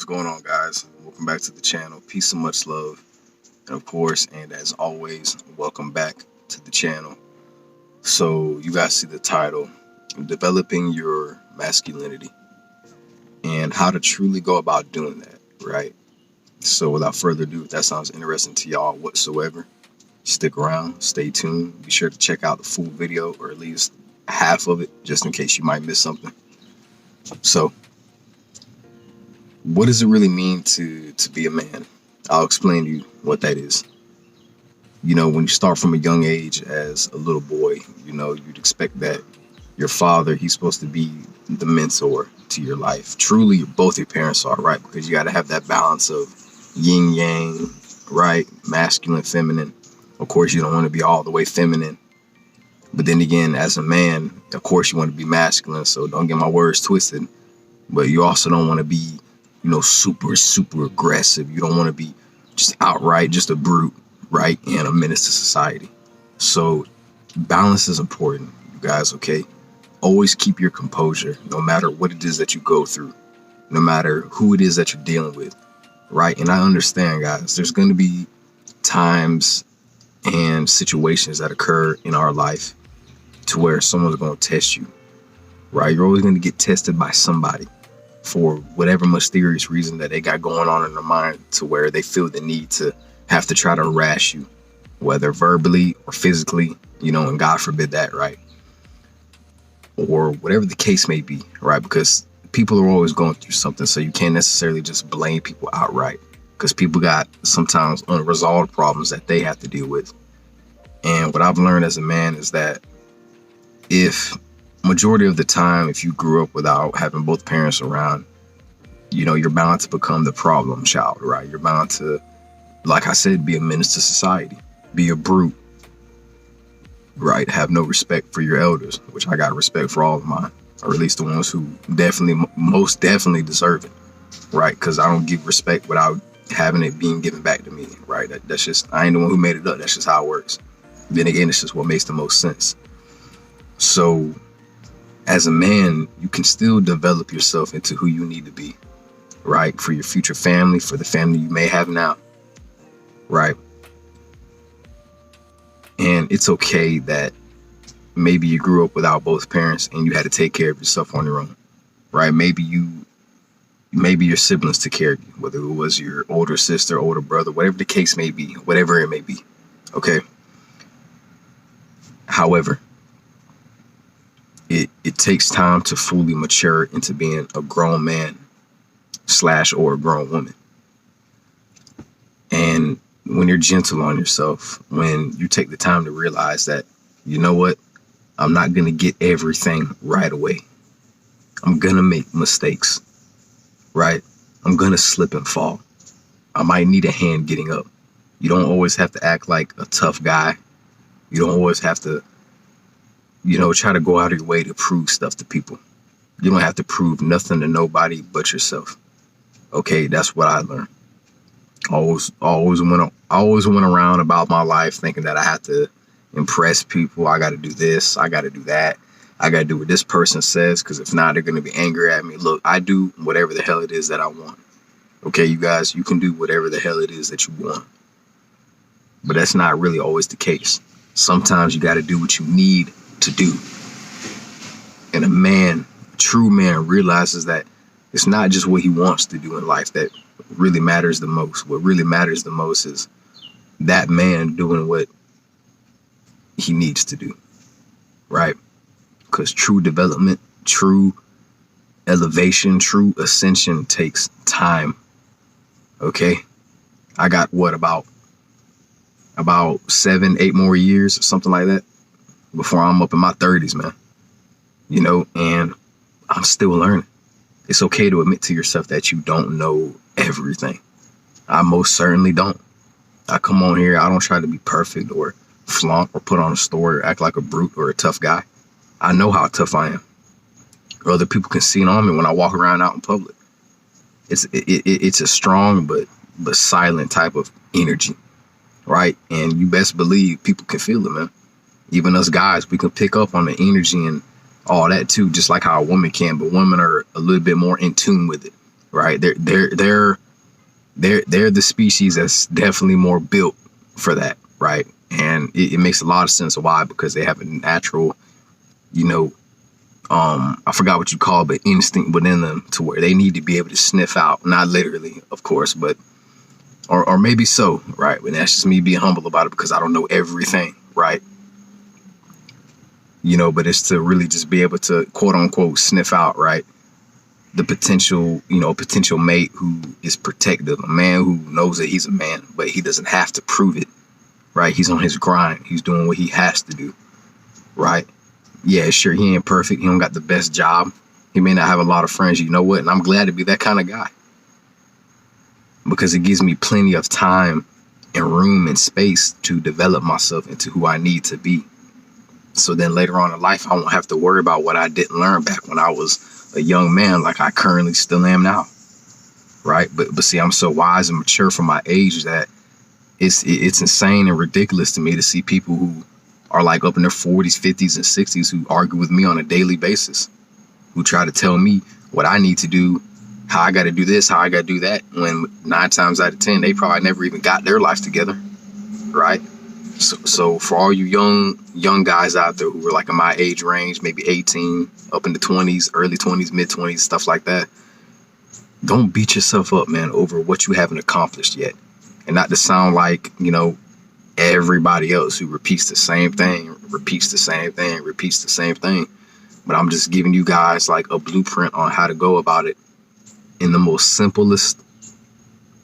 What's going on, guys? Welcome back to the channel. Peace and much love. And of course, and as always, welcome back to the channel. So you guys see the title, Developing Your Masculinity, and how to truly go about doing that, right? So without further ado, if that sounds interesting to y'all whatsoever, stick around, stay tuned. Be sure to check out the full video, or at least half of it, just in case you might miss something. So what does it really mean to be a man? I'll explain to you what that is. You know, when you start from a young age as a little boy, you know, you'd expect that your father, he's supposed to be the mentor to your life. Truly, both your parents are, right? Because you got to have that balance of yin yang, right? Masculine, feminine. Of course, you don't want to be all the way feminine. But then again, as a man, of course, you want to be masculine. So don't get my words twisted. But you also don't want to be, you know, super aggressive. You don't want to be just outright just a brute, right? And a menace to society. So balance is important, you guys, okay? Always keep your composure, no matter what it is that you go through, no matter who it is that you're dealing with, right? And I understand, guys, there's going to be times and situations that occur in our life to where someone's going to test you, right? You're always going to get tested by somebody for whatever mysterious reason that they got going on in their mind, to where they feel the need to have to try to harass you, whether verbally or physically, you know, and God forbid that, right? Or whatever the case may be, right? Because people are always going through something, so you can't necessarily just blame people outright, because people got sometimes unresolved problems that they have to deal with. And what I've learned as a man is that if majority of the time, if you grew up without having both parents around, you know, you're bound to become the problem child, right? You're bound to, like I said, be a menace to society, be a brute, right? Have no respect for your elders, which I got respect for all of mine, or at least the ones who most definitely deserve it, right? Because I don't give respect without having it being given back to me, right? That's just, I ain't the one who made it up. That's just how it works. Then again, it's just what makes the most sense. So as a man, you can still develop yourself into who you need to be, right? For your future family, for the family you may have now, right? And it's okay that maybe you grew up without both parents and you had to take care of yourself on your own, right? Maybe your siblings took care of you, whether it was your older sister, older brother, whatever the case may be, whatever it may be, okay? However, it takes time to fully mature into being a grown man / or a grown woman. And when you're gentle on yourself, when you take the time to realize that, you know what, I'm not going to get everything right away. I'm going to make mistakes, right? I'm going to slip and fall. I might need a hand getting up. You don't always have to act like a tough guy. You don't always have to, you know, try to go out of your way to prove stuff to people. You don't have to prove nothing to nobody but yourself. Okay, that's what I learned. I always went around about my life thinking that I had to impress people. I got to do this. I got to do that. I got to do what this person says, because if not, they're going to be angry at me. Look, I do whatever the hell it is that I want. Okay, you guys, you can do whatever the hell it is that you want. But that's not really always the case. Sometimes you got to do what you need to do. And a true man realizes that it's not just what he wants to do in life that really matters the most. What really matters the most is that man doing what he needs to do, right? Because true development, true elevation, true ascension takes time. Okay, I got what, about 7-8 more years or something like that before I'm up in my 30s, man. You know, and I'm still learning. It's okay to admit to yourself that you don't know everything. I most certainly don't. I come on here, I don't try to be perfect or flaunt or put on a story or act like a brute or a tough guy. I know how tough I am. Other people can see it on me when I walk around out in public. It's a strong but silent type of energy, right? And you best believe people can feel it, man. Even us guys, we can pick up on the energy and all that too, just like how a woman can, but women are a little bit more in tune with it. right? They're the species that's definitely more built for that, right? And it makes a lot of sense why, because they have a natural, you know, I forgot what you call it, but instinct within them to where they need to be able to sniff out, not literally, of course, but or maybe so, right? But that's just me being humble about it because I don't know everything, right? You know, but it's to really just be able to quote unquote sniff out, right? The potential, potential mate who is protective, a man who knows that he's a man, but he doesn't have to prove it, right? He's on his grind. He's doing what he has to do, right? Yeah, sure, he ain't perfect. He don't got the best job. He may not have a lot of friends, you know what? And I'm glad to be that kind of guy because it gives me plenty of time and room and space to develop myself into who I need to be. So then later on in life, I won't have to worry about what I didn't learn back when I was a young man, like I currently still am now, right? But see, I'm so wise and mature for my age that it's insane and ridiculous to me to see people who are like up in their 40s, 50s, and 60s who argue with me on a daily basis, who try to tell me what I need to do, how I got to do this, how I got to do that, when 9 times out of 10, they probably never even got their life together, right? So for all you young guys out there who are like in my age range, maybe 18, up in the 20s, early 20s, mid 20s, stuff like that, don't beat yourself up, man, over what you haven't accomplished yet. And not to sound like, everybody else who repeats the same thing. But I'm just giving you guys like a blueprint on how to go about it in the most simplest,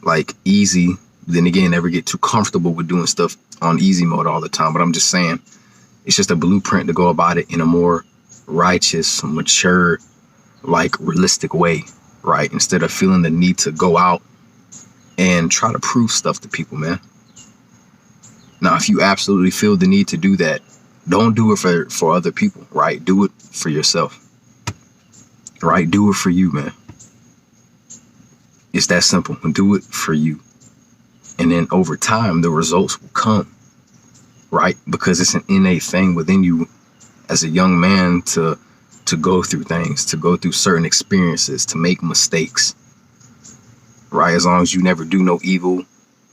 like easy. Then again, never get too comfortable with doing stuff on easy mode all the time. But I'm just saying, it's just a blueprint to go about it in a more righteous, mature, like realistic way, right? Instead of feeling the need to go out and try to prove stuff to people, man. Now, if you absolutely feel the need to do that, don't do it for other people, right? Do it for yourself, right? Do it for you, man. It's that simple. Do it for you. And then over time, the results will come, right? Because it's an innate thing within you as a young man to go through things, to go through certain experiences, to make mistakes, right? As long as you never do no evil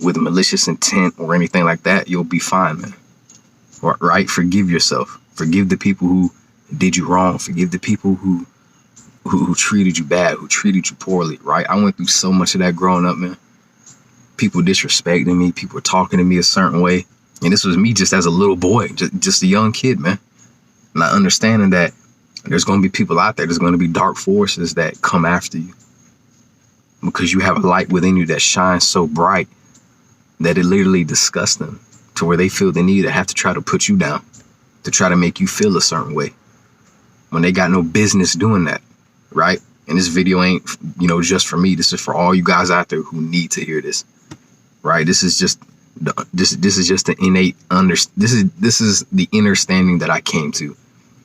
with malicious intent or anything like that, you'll be fine, man. Right? Forgive yourself. Forgive the people who did you wrong. Forgive the people who treated you bad, who treated you poorly, right? I went through so much of that growing up, man. People disrespecting me, people talking to me a certain way. And this was me just as a little boy, just a young kid, man. Not understanding that there's going to be people out there, there's going to be dark forces that come after you. Because you have a light within you that shines so bright that it literally disgusts them to where they feel the need to have to try to put you down, to try to make you feel a certain way when they got no business doing that, right? And this video ain't, just for me. This is for all you guys out there who need to hear this, right? This is just the innate this is the understanding that I came to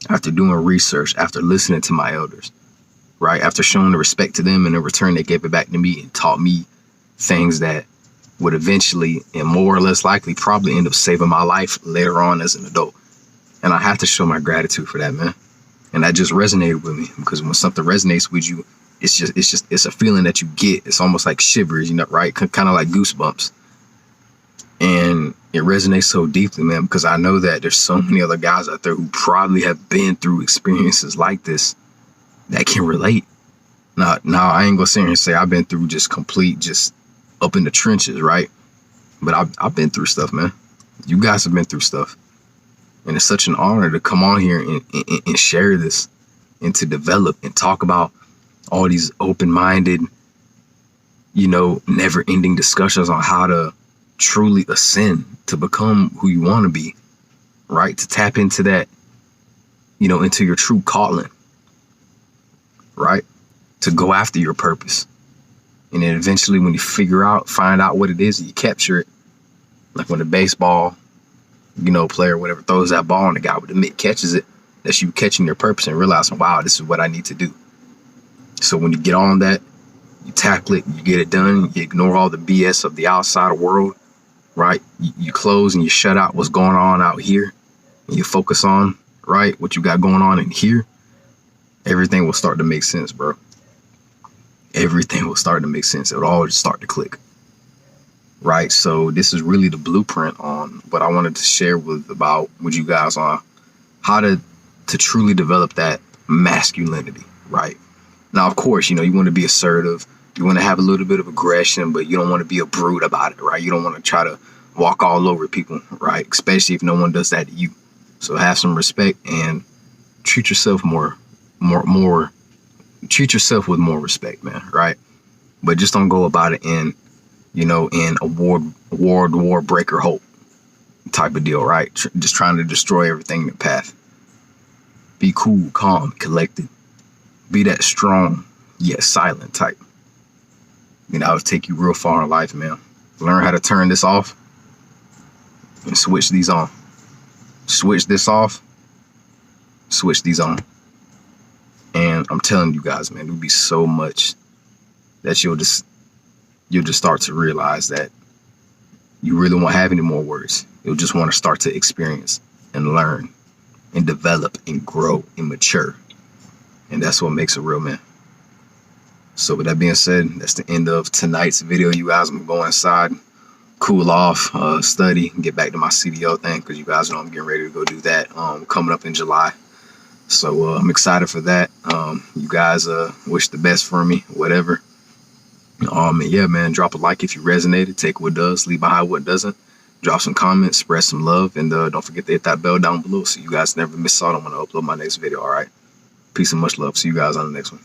after doing research, after listening to my elders, right? After showing the respect to them, and in return they gave it back to me and taught me things that would eventually and more or less likely probably end up saving my life later on as an adult. And I have to show my gratitude for that, man. And that just resonated with me, because when something resonates with you, it's a feeling that you get. It's almost like shivers, right? Kind of like goosebumps. And it resonates so deeply, man, because I know that there's so many other guys out there who probably have been through experiences like this that can relate. Now I ain't gonna sit here and say I've been through just up in the trenches, right? But I've been through stuff, man. You guys have been through stuff. And it's such an honor to come on here and share this and to develop and talk about all these open-minded, never-ending discussions on how to truly ascend, to become who you want to be, right? To tap into that, into your true calling, right? To go after your purpose. And then eventually when you find out what it is, and you capture it, like when a baseball, player or whatever throws that ball and the guy with the mitt catches it, that's you catching your purpose and realizing, wow, this is what I need to do. So when you get on that, you tackle it, you get it done, you ignore all the BS of the outside world, right? You close and you shut out what's going on out here, and you focus on, right, what you got going on in here. Everything will start to make sense, bro. everything will start to make sense. It'll all just start to click. Right. So this is really the blueprint on what I wanted to share with you guys on how to truly develop that masculinity. Right. Now, of course, you want to be assertive. You want to have a little bit of aggression, but you don't want to be a brute about it. Right. You don't want to try to walk all over people. Right. Especially if no one does that to you. So have some respect and treat yourself treat yourself with more respect, man. Right. But just don't go about it in a war breaker hope type of deal, right? Just trying to destroy everything in the path. Be cool, calm, collected. Be that strong yet silent type. It'll take you real far in life, man. Learn how to turn this off and switch these on. Switch this off, switch these on. And I'm telling you guys, man, there'll be so much that you'll just start to realize that you really won't have any more words. You'll just want to start to experience and learn and develop and grow and mature. And that's what makes a real man. So with that being said, that's the end of tonight's video, you guys. I'm going to go inside, cool off, study, and get back to my CDO thing, because you guys know I'm getting ready to go do that coming up in July. So I'm excited for that. You guys wish the best for me, whatever. Yeah, man, drop a like if you resonated. Take what does, leave behind what doesn't. Drop some comments, spread some love, and don't forget to hit that bell down below so you guys never miss out on when I upload my next video. All right, peace and much love. See you guys on the next one.